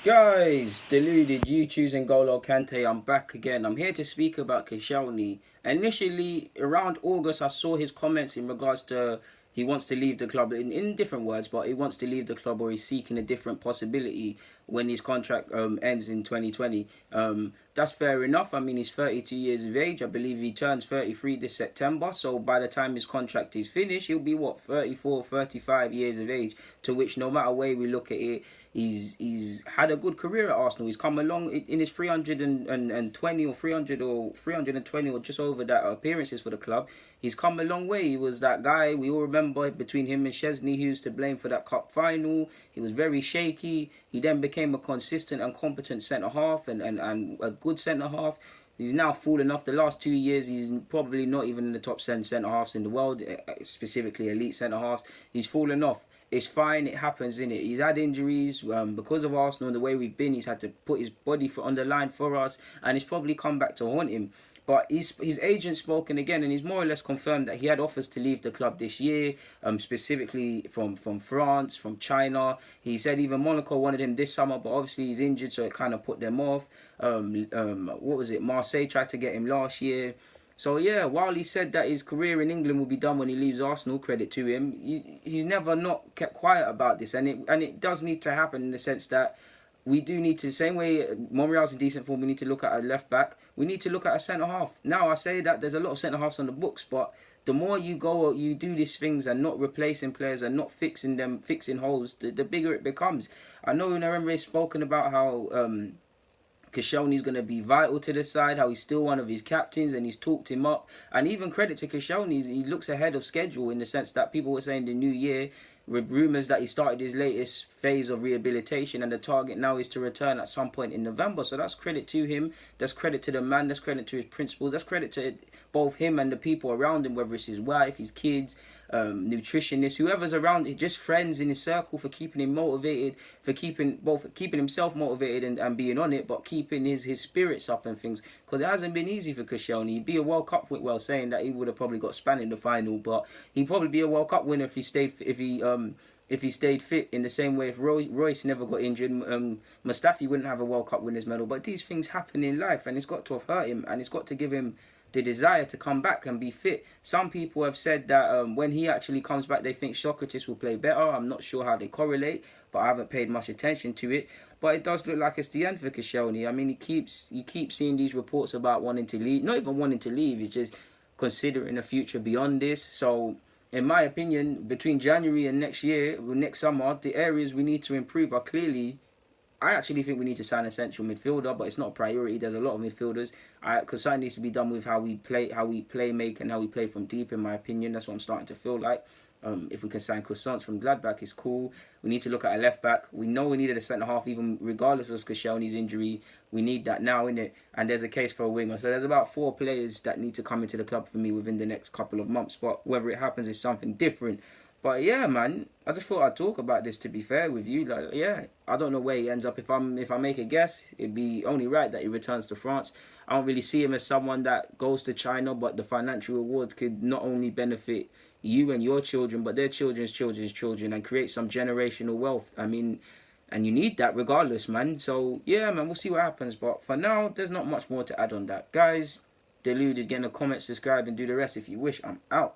Guys, deluded, you choosing Golo Kante. I'm back again. I'm here to speak about Koscielny. Initially, around August, I saw his comments in regards to he wants to leave the club in different words, but he wants to leave the club or he's seeking a different possibility when his contract ends in 2020. That's fair enough. I mean, he's 32 years of age. I believe he turns 33 this September. So by the time his contract is finished, he'll be, what, 34, 35 years of age. To which, no matter way we look at it, he's had a good career at Arsenal. He's come along in his 320 or 320 or just over that appearances for the club. He's come a long way. He was that guy we all remember between him and Szczesny, who's to blame for that cup final. He was very shaky. He then became a consistent and competent centre half and a good centre half. He's now fallen off the last 2 years. He's probably not even in the top 10 centre halves in the world, specifically elite centre halves. He's fallen off. It's fine. It happens, innit? He's had injuries because of Arsenal and the way we've been. He's had to put his body on the line for us, and it's probably come back to haunt him. But his agent spoken again, and he's more or less confirmed that he had offers to leave the club this year, specifically from France, from China. He said even Monaco wanted him this summer, but obviously he's injured, so it kind of put them off. What was it? Marseille tried to get him last year. So yeah, while he said that his career in England will be done when he leaves Arsenal, credit to him, he's never not kept quiet about this, and it does need to happen in the sense that we do need to, the same way Monreal's in decent form, we need to look at a left back, we need to look at a centre half. Now I say that there's a lot of centre halves on the books, but the more you do these things and not replacing players and not fixing holes, the bigger it becomes. I know in remember he's spoken about how Koscielny's going to be vital to the side, how he's still one of his captains and he's talked him up. And even credit to Koscielny, he looks ahead of schedule in the sense that people were saying the new year, with rumours that he started his latest phase of rehabilitation and the target now is to return at some point in November. So that's credit to him, that's credit to the man, that's credit to his principles, that's credit to both him and the people around him, whether it's his wife, his kids, nutritionists, whoever's around, just friends in his circle, for keeping him motivated, for keeping himself motivated and being on it, but keeping his spirits up and things, because it hasn't been easy for Koscielny. He'd be a World Cup winner, well, saying that he would have probably got spanned in the final, but he'd probably be a World Cup winner if he stayed fit in the same way. If Royce never got injured, Mustafi wouldn't have a World Cup winners medal. But these things happen in life, and it's got to have hurt him, and it's got to give him the desire to come back and be fit. Some people have said that when he actually comes back, they think Socrates will play better. I'm not sure how they correlate, but I haven't paid much attention to it. But it does look like it's the end for Koscielny. I mean, you keep seeing these reports about wanting to leave. Not even wanting to leave, it's just considering a future beyond this. So in my opinion, between January and next summer, the areas we need to improve are clearly, I actually think we need to sign a central midfielder, but it's not a priority. There's a lot of midfielders. Because something needs to be done with how we play make, and how we play from deep, in my opinion. That's what I'm starting to feel like. If we can sign Croissants from Gladbach, it's cool. We need to look at a left back. We know we needed a centre half, even regardless of Koscielny's injury. We need that now, innit? And there's a case for a winger. So there's about 4 players that need to come into the club for me within the next couple of months. But whether it happens is something different. But yeah, man, I just thought I'd talk about this, to be fair with you. Like, yeah, I don't know where he ends up. If I make a guess, it'd be only right that he returns to France. I don't really see him as someone that goes to China, but the financial rewards could not only benefit you and your children, but their children's children, and create some generational wealth. I mean, and you need that regardless, man. So yeah, man, we'll see what happens. But for now, there's not much more to add on that. Guys, deluded, get in the comments, subscribe, and do the rest if you wish. I'm out.